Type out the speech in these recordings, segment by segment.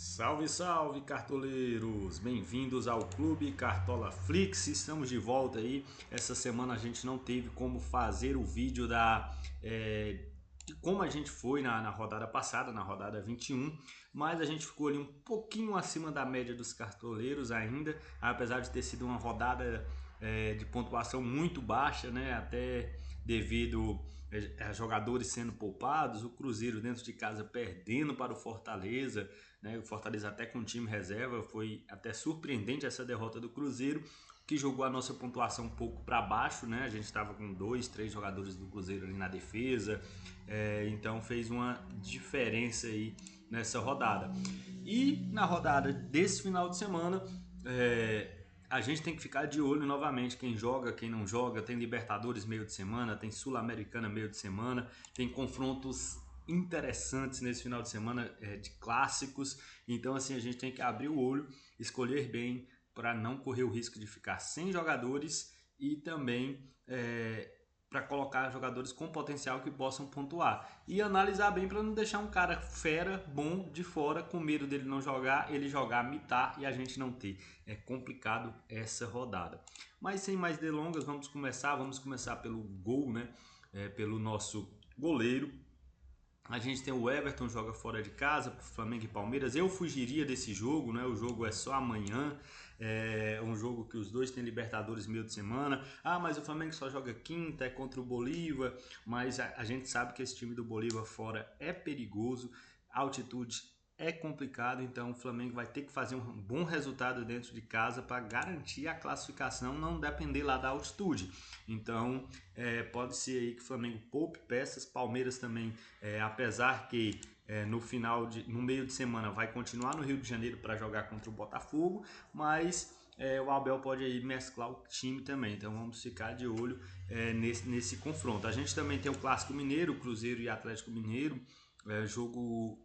Salve, salve, cartoleiros! Bem-vindos ao Clube Cartola Flix. Estamos de volta aí. Essa semana a gente não teve como fazer o vídeo de como a gente foi na rodada passada, na rodada 21, mas a gente ficou ali um pouquinho acima da média dos cartoleiros ainda, apesar de ter sido uma rodada de pontuação muito baixa, né? Até devido a jogadores sendo poupados, o Cruzeiro dentro de casa perdendo para o Fortaleza, né? O Fortaleza até com time reserva, foi até surpreendente essa derrota do Cruzeiro, que jogou a nossa pontuação um pouco para baixo, né? A gente estava com 2, 3 jogadores do Cruzeiro ali na defesa, então fez uma diferença aí nessa rodada. E na rodada desse final de semana, a gente tem que ficar de olho novamente, quem joga, quem não joga. Tem Libertadores meio de semana, tem Sul-Americana meio de semana, tem confrontos interessantes nesse final de semana de clássicos. Então assim, a gente tem que abrir o olho, escolher bem para não correr o risco de ficar sem jogadores e também para colocar jogadores com potencial que possam pontuar e analisar bem para não deixar um cara fera, bom, de fora, com medo dele não jogar, ele jogar, mitar e a gente não ter. É complicado essa rodada. Mas sem mais delongas, vamos começar pelo gol, né? Pelo nosso goleiro. A gente tem o Everton, joga fora de casa, Flamengo e Palmeiras. Eu fugiria desse jogo, né? O jogo é só amanhã. É um jogo que os dois têm Libertadores meio de semana. Ah, mas o Flamengo só joga quinta, é contra o Bolívar. Mas a gente sabe que esse time do Bolívar fora é perigoso. A altitude é complicado, então o Flamengo vai ter que fazer um bom resultado dentro de casa para garantir a classificação, não depender lá da altitude. Então pode ser aí que o Flamengo poupe peças. Palmeiras também, apesar que no meio de semana vai continuar no Rio de Janeiro para jogar contra o Botafogo, mas o Abel pode aí mesclar o time também, então vamos ficar de olho nesse confronto. A gente também tem o Clássico Mineiro, Cruzeiro e Atlético Mineiro, jogo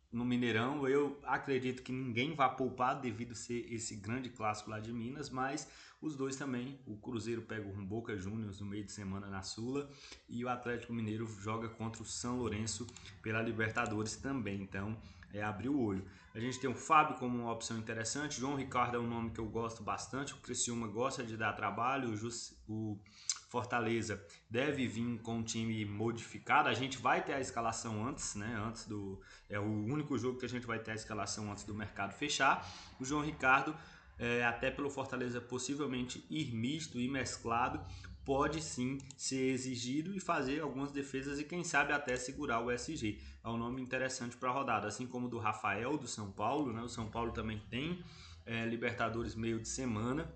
no Mineirão. Eu acredito que ninguém vai poupar devido a ser esse grande clássico lá de Minas, mas os dois também. O Cruzeiro pega o Boca Juniors no meio de semana na Sula e o Atlético Mineiro joga contra o São Lourenço pela Libertadores também, então abrir o olho. A gente tem o Fábio como uma opção interessante, João Ricardo é um nome que eu gosto bastante, o Criciúma gosta de dar trabalho, o Fortaleza deve vir com um time modificado. A gente vai ter a escalação antes, né? É o único jogo que a gente vai ter a escalação antes do mercado fechar. O João Ricardo, até pelo Fortaleza possivelmente ir misto e mesclado, pode sim ser exigido e fazer algumas defesas e quem sabe até segurar o SG. É um nome interessante para a rodada, assim como o do Rafael do São Paulo, né? O São Paulo também tem Libertadores meio de semana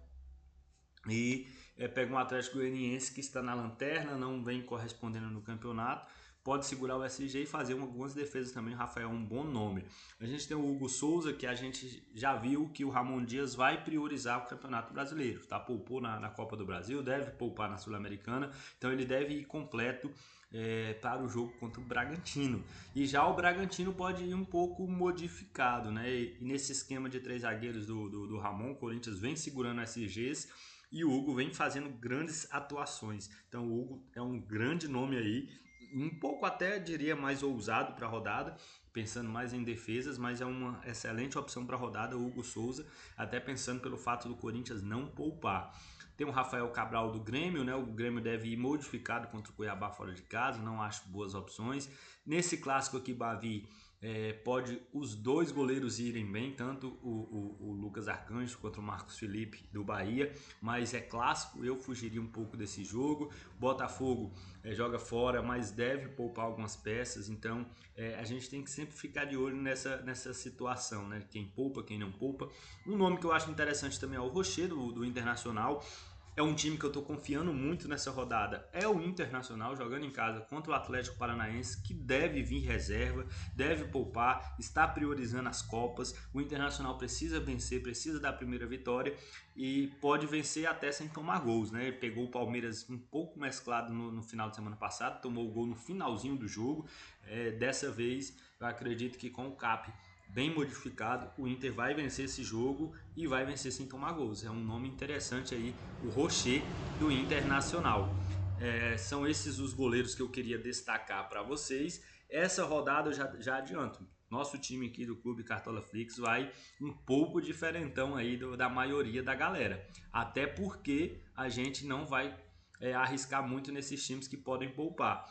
e pega um Atlético Goianiense que está na lanterna, não vem correspondendo no campeonato, pode segurar o SG e fazer algumas defesas também. O Rafael é um bom nome. A gente tem o Hugo Souza, que a gente já viu que o Ramon Dias vai priorizar o Campeonato Brasileiro, tá? Poupou na Copa do Brasil, deve poupar na Sul-Americana, então ele deve ir completo para o jogo contra o Bragantino. E já o Bragantino pode ir um pouco modificado, né? E nesse esquema de 3 zagueiros do Ramon, o Corinthians vem segurando SGs e o Hugo vem fazendo grandes atuações. Então o Hugo é um grande nome aí, um pouco até diria mais ousado para a rodada, pensando mais em defesas, mas é uma excelente opção para a rodada o Hugo Souza, até pensando pelo fato do Corinthians não poupar. Tem o Rafael Cabral do Grêmio, né? O Grêmio deve ir modificado contra o Cuiabá fora de casa, não acho boas opções. Nesse clássico aqui, Bavi, pode os dois goleiros irem bem, tanto o Lucas Arcanjo quanto o Marcos Felipe do Bahia, mas é clássico, eu fugiria um pouco desse jogo. Botafogo joga fora, mas deve poupar algumas peças, então a gente tem que sempre ficar de olho nessa situação, né? Quem poupa, quem não poupa. Um nome que eu acho interessante também é o Rocher do Internacional. É um time que eu estou confiando muito nessa rodada. É o Internacional jogando em casa contra o Atlético Paranaense, que deve vir reserva, deve poupar, está priorizando as Copas. O Internacional precisa vencer, precisa da primeira vitória e pode vencer até sem tomar gols, né? Ele pegou o Palmeiras um pouco mesclado no final de semana passado, tomou o gol no finalzinho do jogo. Dessa vez, eu acredito que com o CAP bem modificado, o Inter vai vencer esse jogo e vai vencer sem tomar gols. É um nome interessante aí, o Rocher do Internacional. São esses os goleiros que eu queria destacar para vocês. Essa rodada eu já adianto. nosso time aqui do Clube Cartola Flix vai um pouco diferentão aí da maioria da galera. Até porque a gente não vai arriscar muito nesses times que podem poupar.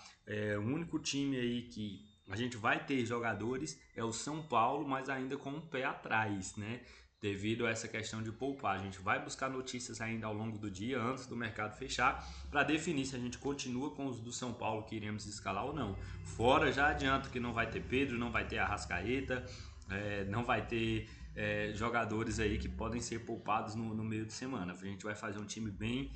O único time aí que a gente vai ter jogadores é o São Paulo, mas ainda com um pé atrás, né? Devido a essa questão de poupar. A gente vai buscar notícias ainda ao longo do dia, antes do mercado fechar, para definir se a gente continua com os do São Paulo que iremos escalar ou não. Fora, já adianto que não vai ter Pedro, não vai ter Arrascaeta, não vai ter jogadores aí que podem ser poupados no meio de semana. A gente vai fazer um time bem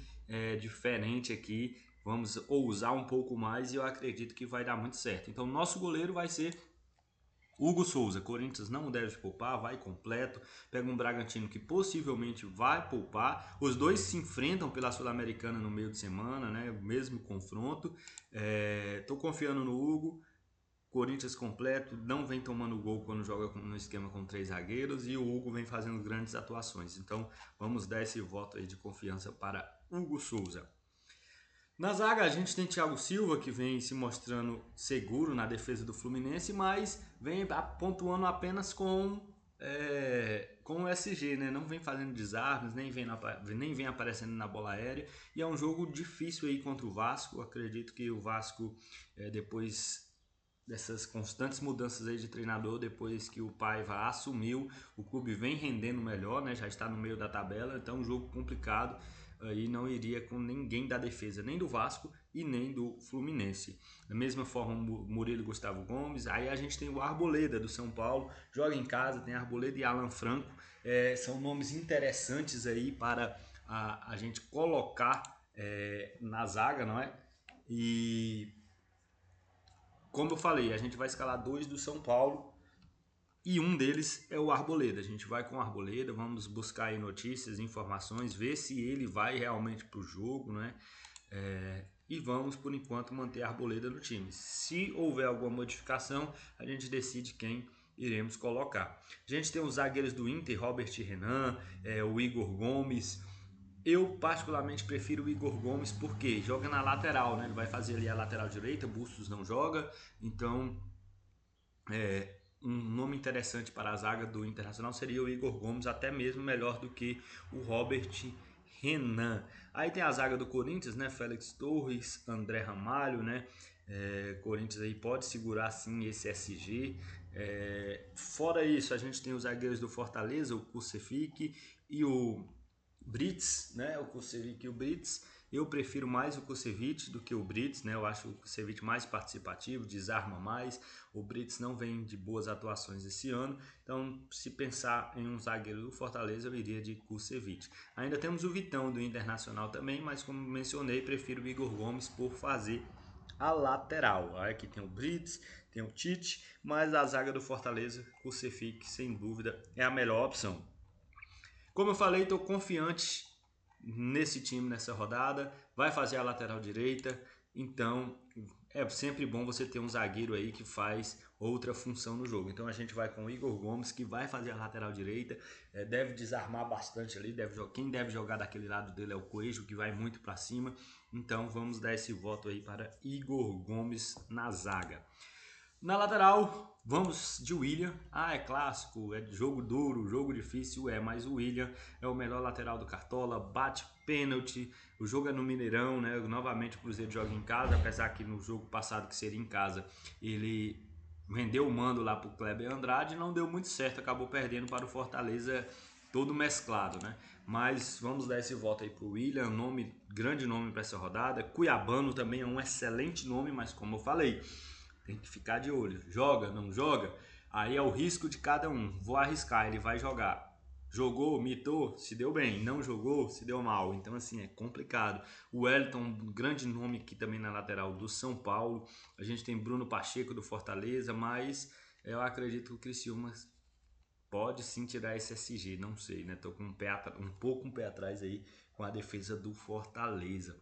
diferente aqui, vamos ousar um pouco mais e eu acredito que vai dar muito certo. Então, nosso goleiro vai ser Hugo Souza. Corinthians não deve poupar, vai completo. Pega um Bragantino que possivelmente vai poupar. Os dois se enfrentam pela Sul-Americana no meio de semana, né? O mesmo confronto. Tô confiando no Hugo. Corinthians completo, não vem tomando gol quando joga no esquema com 3 zagueiros e o Hugo vem fazendo grandes atuações. Então vamos dar esse voto aí de confiança para Hugo Souza. Na zaga a gente tem Thiago Silva, que vem se mostrando seguro na defesa do Fluminense, mas vem pontuando apenas com o SG, né? Não vem fazendo desarmes, nem vem aparecendo na bola aérea. E é um jogo difícil aí contra o Vasco. Acredito que o Vasco, depois dessas constantes mudanças aí de treinador, depois que o Paiva assumiu, o clube vem rendendo melhor, né? Já está no meio da tabela, então é um jogo complicado. Aí não iria com ninguém da defesa, nem do Vasco e nem do Fluminense. Da mesma forma, Murilo e Gustavo Gomes. Aí a gente tem o Arboleda do São Paulo, joga em casa, tem Arboleda e Alan Franco. São nomes interessantes aí para a gente colocar na zaga, não é? E como eu falei, a gente vai escalar 2 do São Paulo e um deles é o Arboleda. A gente vai com o Arboleda, vamos buscar aí notícias, informações, ver se ele vai realmente para o jogo, né? E vamos, por enquanto, manter a Arboleda no time. Se houver alguma modificação, a gente decide quem iremos colocar. A gente tem os zagueiros do Inter, Robert Renan, o Igor Gomes. Eu particularmente prefiro o Igor Gomes porque joga na lateral, né? Ele vai fazer ali a lateral direita, Bustos não joga, então um nome interessante para a zaga do Internacional seria o Igor Gomes, até mesmo melhor do que o Robert Renan. Aí tem a zaga do Corinthians, né? Félix Torres, André Ramalho, né? Corinthians aí pode segurar sim esse SG. Fora isso, a gente tem os zagueiros do Fortaleza, o Kusefic e o Brits, né? O Kusevic e o Brits. Eu prefiro mais o Kusevic do que o Brits, né? Eu acho o Kusevic mais participativo, desarma mais. O Brits não vem de boas atuações esse ano. Então, se pensar em um zagueiro do Fortaleza, eu iria de Kusevic. Ainda temos o Vitão do Internacional também, mas como mencionei, prefiro o Igor Gomes por fazer a lateral. Aqui tem o Brits, tem o Tite, mas a zaga do Fortaleza, Kusevic, sem dúvida, é a melhor opção. Como eu falei, estou confiante nesse time nessa rodada. Vai fazer a lateral direita. Então é sempre bom você ter um zagueiro aí que faz outra função no jogo. Então a gente vai com o Igor Gomes, que vai fazer a lateral direita. Deve desarmar bastante ali. Quem deve jogar daquele lado dele é o Coelho, que vai muito para cima. Então vamos dar esse voto aí para Igor Gomes na zaga. Na lateral, vamos de William. É clássico, é jogo duro, jogo difícil, mas o William é o melhor lateral do Cartola, bate pênalti, o jogo é no Mineirão, né? Novamente o Cruzeiro joga em casa, apesar que no jogo passado, que seria em casa, ele vendeu o mando lá para o Kleber Andrade, não deu muito certo, acabou perdendo para o Fortaleza todo mesclado, né? Mas vamos dar esse voto aí pro William, grande nome para essa rodada. Cuiabano também é um excelente nome, mas como eu falei, tem que ficar de olho. Joga, não joga? Aí é o risco de cada um. Vou arriscar, ele vai jogar. Jogou, mitou, se deu bem. Não jogou, se deu mal. Então, assim, é complicado. O Wellington, um grande nome aqui também na lateral do São Paulo. A gente tem Bruno Pacheco do Fortaleza, mas eu acredito que o Criciúma pode sim tirar esse SG. Não sei, né? Tô com um pouco um pé atrás aí com a defesa do Fortaleza.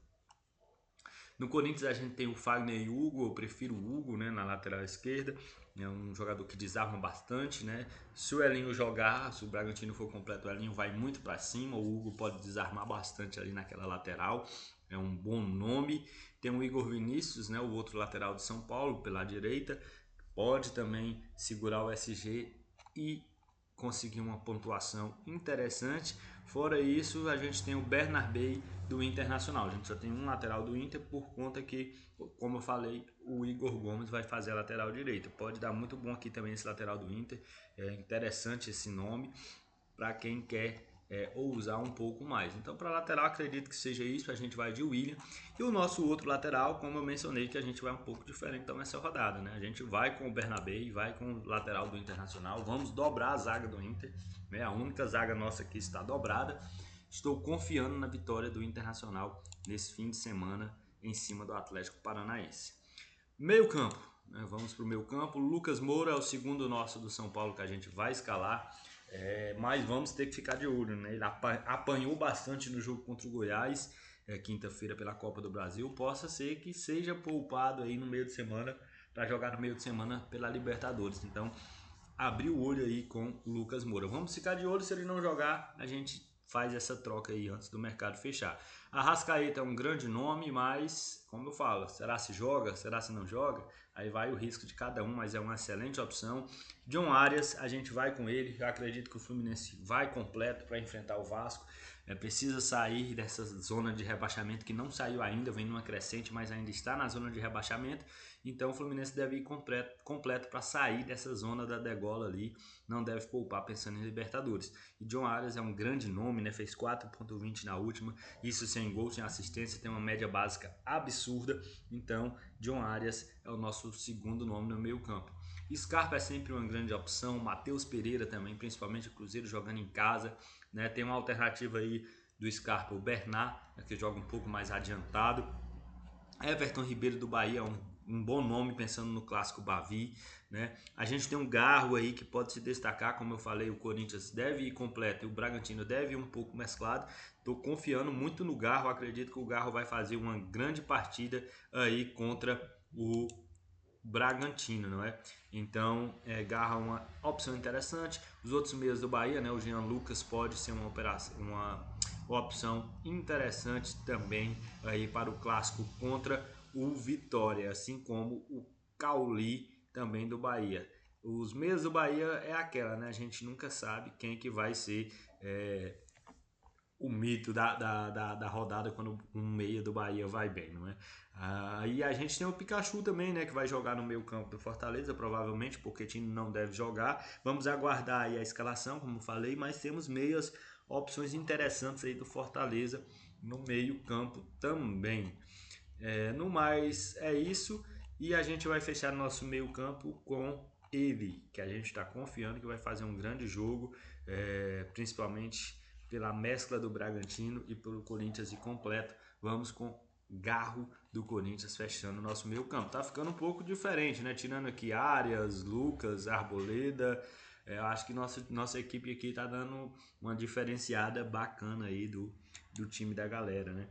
No Corinthians a gente tem o Fagner e o Hugo, eu prefiro o Hugo, né, na lateral esquerda. É um jogador que desarma bastante, né? Se o Elinho jogar, se o Bragantino for completo, o Elinho vai muito para cima. O Hugo pode desarmar bastante ali naquela lateral. É um bom nome. Tem o Igor Vinícius, né, o outro lateral de São Paulo, pela direita. pode também segurar o SG e conseguir uma pontuação interessante. Fora isso, a gente tem o Bernabei do Internacional. A gente só tem um lateral do Inter por conta que, como eu falei, o Igor Gomes vai fazer a lateral direita. Pode dar muito bom aqui também esse lateral do Inter. É interessante esse nome para quem quer ousar um pouco mais. Então, para lateral, acredito que seja isso. A gente vai de William. E o nosso outro lateral, como eu mencionei, que a gente vai um pouco diferente então nessa rodada, né? A gente vai com o Bernabei, vai com o lateral do Internacional. Vamos dobrar a zaga do Inter, né? A única zaga nossa que está dobrada. Estou confiando na vitória do Internacional nesse fim de semana em cima do Atlético Paranaense. Meio campo, né? Vamos para o meio campo. Lucas Moura é o segundo nosso do São Paulo que a gente vai escalar. Mas vamos ter que ficar de olho, né? Ele apanhou bastante no jogo contra o Goiás, quinta-feira pela Copa do Brasil. Possa ser que seja poupado aí no meio de semana para jogar no meio de semana pela Libertadores. Então, abrir o olho aí com o Lucas Moura. Vamos ficar de olho, se ele não jogar, a gente faz essa troca aí antes do mercado fechar. Arrascaeta é um grande nome, mas, como eu falo, será se joga, será se não joga? Aí vai o risco de cada um, mas é uma excelente opção. John Arias, a gente vai com ele. Eu acredito que o Fluminense vai completo para enfrentar o Vasco. Precisa sair dessa zona de rebaixamento que não saiu ainda, vem numa crescente, mas ainda está na zona de rebaixamento. Então o Fluminense deve ir completo para sair dessa zona da degola ali. Não deve poupar pensando em Libertadores. E John Arias é um grande nome, né? Fez 4,20 na última. Isso sem gol, sem assistência, tem uma média básica absurda. Então, John Arias é o nosso segundo nome no meio campo. Scarpa é sempre uma grande opção, Matheus Pereira também, principalmente o Cruzeiro jogando em casa, né? Tem uma alternativa aí do Scarpa, o Bernat, que joga um pouco mais adiantado. Everton Ribeiro do Bahia é um bom nome pensando no clássico Bavi, né? A gente tem um Garro aí que pode se destacar, como eu falei, o Corinthians deve ir completo e o Bragantino deve ir um pouco mesclado. Estou confiando muito no Garro, acredito que o Garro vai fazer uma grande partida aí contra o Bragantino, não é? Então, Garra é uma opção interessante. Os outros meios do Bahia, né? O Jean Lucas pode ser uma opção interessante também aí para o clássico contra o Vitória, assim como o Cauli também do Bahia. Os meios do Bahia é aquela, né? A gente nunca sabe quem que vai ser o mito da rodada quando um meia do Bahia vai bem, não é? E a gente tem o Pikachu também, né, que vai jogar no meio campo do Fortaleza, provavelmente, porque o time não deve jogar. Vamos aguardar aí a escalação, como falei, mas temos meias opções interessantes aí do Fortaleza no meio campo também. No mais, é isso. E a gente vai fechar nosso meio campo com ele, que a gente está confiando que vai fazer um grande jogo, principalmente pela mescla do Bragantino e pelo Corinthians e completo. Vamos com Garro do Corinthians fechando o nosso meio campo. Tá ficando um pouco diferente, né? Tirando aqui Arias, Lucas, Arboleda. Eu acho que nossa equipe aqui tá dando uma diferenciada bacana aí do time da galera, né?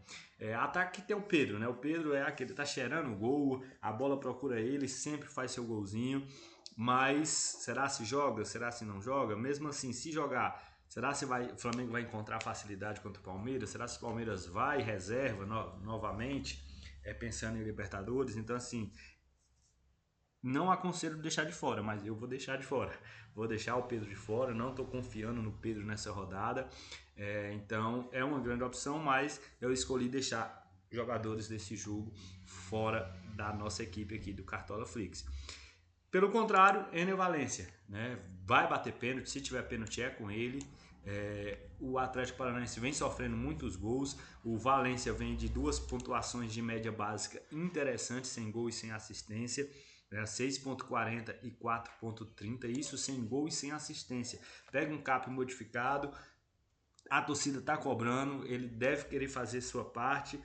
Ataque tem o Pedro, né? O Pedro é aquele que tá cheirando o gol, a bola procura ele, sempre faz seu golzinho. Mas será se joga? Será se não joga? Mesmo assim, se jogar, será se o Flamengo vai encontrar facilidade contra o Palmeiras? Será se o Palmeiras vai reserva novamente, pensando em Libertadores? Então, assim, não aconselho deixar de fora, mas eu vou deixar de fora. Vou deixar o Pedro de fora, não estou confiando no Pedro nessa rodada. Então, é uma grande opção, mas eu escolhi deixar jogadores desse jogo fora da nossa equipe aqui do Cartola Flix. Pelo contrário, Ener Valencia, né? Vai bater pênalti, se tiver pênalti é com ele. O Atlético Paranaense vem sofrendo muitos gols. O Valencia vem de 2 pontuações de média básica interessantes, sem gol e sem assistência. 6.40 e 4.30, isso sem gol e sem assistência. Pega um cap modificado, a torcida está cobrando, ele deve querer fazer sua parte.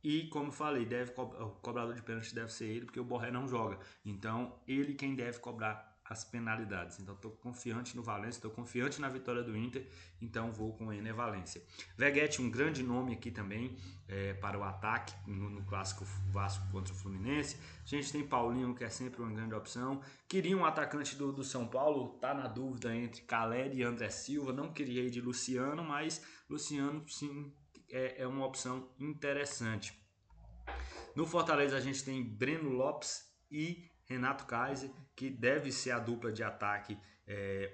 E como falei, o cobrador de pênalti deve ser ele, porque o Borré não joga. Então, ele quem deve cobrar as penalidades. Então, estou confiante no Valencia, estou confiante na vitória do Inter. Então, vou com o Ener Valencia. Veguete, um grande nome aqui também para o ataque no clássico Vasco contra o Fluminense. A gente tem Paulinho, que é sempre uma grande opção. Queria um atacante do São Paulo, tá na dúvida entre Caleri e André Silva. Não queria ir de Luciano, mas Luciano sim é uma opção interessante. No Fortaleza a gente tem Breno Lopes e Renato Kaiser, que deve ser a dupla de ataque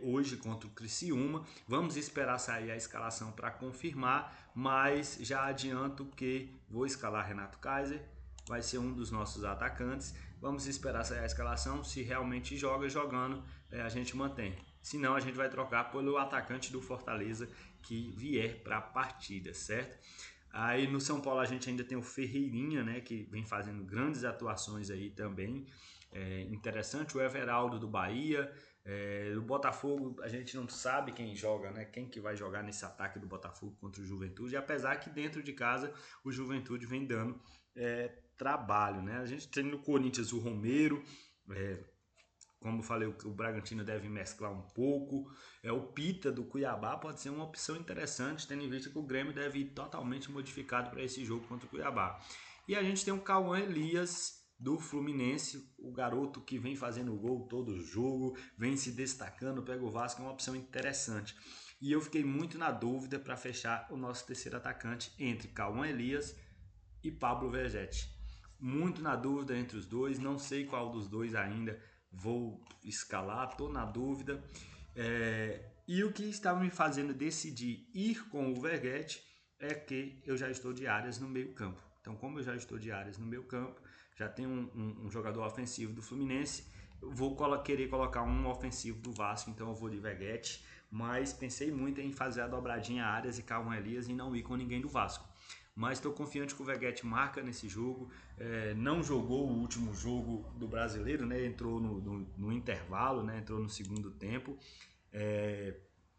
hoje contra o Criciúma. Vamos esperar sair a escalação para confirmar, mas já adianto que vou escalar Renato Kaiser, vai ser um dos nossos atacantes. Vamos esperar sair a escalação, se realmente jogando, a gente mantém. Se não, a gente vai trocar pelo atacante do Fortaleza que vier para a partida, certo? Aí no São Paulo a gente ainda tem o Ferreirinha, né, que vem fazendo grandes atuações aí também. Interessante, o Everaldo do Bahia. Do Botafogo a gente não sabe quem joga, né? Quem que vai jogar nesse ataque do Botafogo contra o Juventude, apesar que dentro de casa o Juventude vem dando trabalho, né? A gente tem no Corinthians o Romero, como eu falei, o Bragantino deve mesclar um pouco. O Pita do Cuiabá pode ser uma opção interessante, tendo em vista que o Grêmio deve ir totalmente modificado para esse jogo contra o Cuiabá. E a gente tem o Cauã Elias do Fluminense, o garoto que vem fazendo gol todo jogo, vem se destacando, pega o Vasco, é uma opção interessante. E eu fiquei muito na dúvida para fechar o nosso terceiro atacante entre Cauã Elias e Pablo Vergetti. Muito na dúvida entre os dois, não sei qual dos dois ainda vou escalar, estou na dúvida. E o que estava me fazendo decidir ir com o Vergetti é que eu já estou de Arias no meio campo. Então, como eu já estou de Arias no meio campo, já tem um jogador ofensivo do Fluminense, eu vou querer colocar um ofensivo do Vasco, então eu vou de Vergetti. Mas pensei muito em fazer a dobradinha Arias e Cauã Elias e não ir com ninguém do Vasco. Mas estou confiante que o Vergetti marca nesse jogo. Não jogou o último jogo do Brasileiro, né? Entrou no intervalo, né? Entrou no segundo tempo.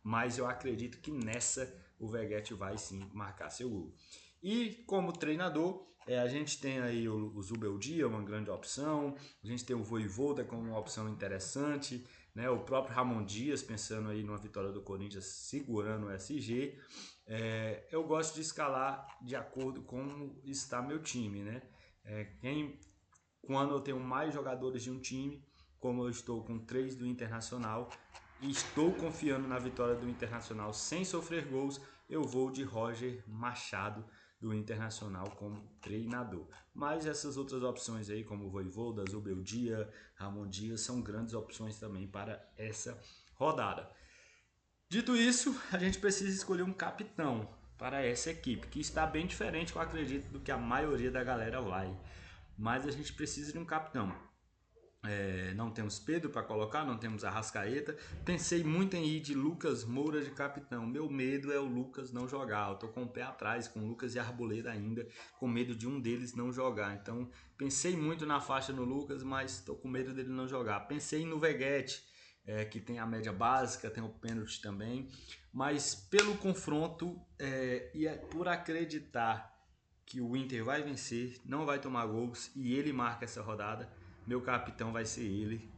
Mas eu acredito que nessa o Vergetti vai sim marcar seu gol. E como treinador, a gente tem aí o Zubeldia, uma grande opção. A gente tem o Vojvoda como uma opção interessante, né? O próprio Ramon Dias, pensando aí numa vitória do Corinthians segurando o SG. Eu gosto de escalar de acordo com como está meu time, né? Quando eu tenho mais jogadores de um time, como eu estou com 3 do Internacional e estou confiando na vitória do Internacional sem sofrer gols, eu vou de Roger Machado do Internacional como treinador. Mas essas outras opções aí, como o Vojvoda, Zubeldia, Ramon Dias, são grandes opções também para essa rodada. Dito isso, a gente precisa escolher um capitão para essa equipe, que está bem diferente, eu acredito, do que a maioria da galera vai. Mas a gente precisa de um capitão. Não temos Pedro para colocar, não temos Arrascaeta. Pensei muito em ir de Lucas Moura de capitão. Meu medo é o Lucas não jogar. Eu tô com o pé atrás, com o Lucas e Arboleda ainda, com medo de um deles não jogar. Então pensei muito na faixa no Lucas, mas estou com medo dele não jogar. Pensei no Veguete, que tem a média básica, tem o pênalti também. Mas pelo confronto e por acreditar que o Inter vai vencer, não vai tomar gols e ele marca essa rodada, meu capitão vai ser ele,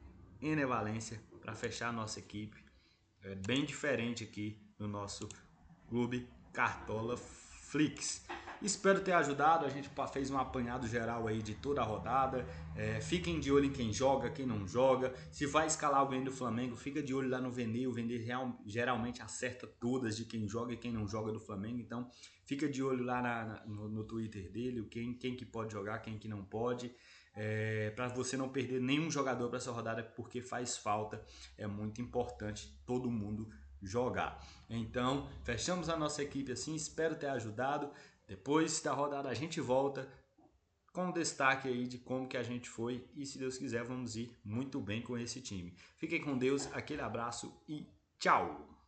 Ener Valencia, para fechar a nossa equipe. Bem diferente aqui no nosso clube Cartola Flix. Espero ter ajudado, a gente fez um apanhado geral aí de toda a rodada. Fiquem de olho em quem joga, quem não joga. Se vai escalar alguém do Flamengo, fica de olho lá no Vender. O Vender geralmente acerta todas de quem joga e quem não joga do Flamengo. Então fica de olho lá no Twitter dele, quem que pode jogar, quem que não pode. Para você não perder nenhum jogador para essa rodada, porque faz falta, é muito importante todo mundo jogar. Então, fechamos a nossa equipe assim, espero ter ajudado. Depois da rodada a gente volta com um destaque aí de como que a gente foi e se Deus quiser vamos ir muito bem com esse time. Fiquem com Deus, aquele abraço e tchau!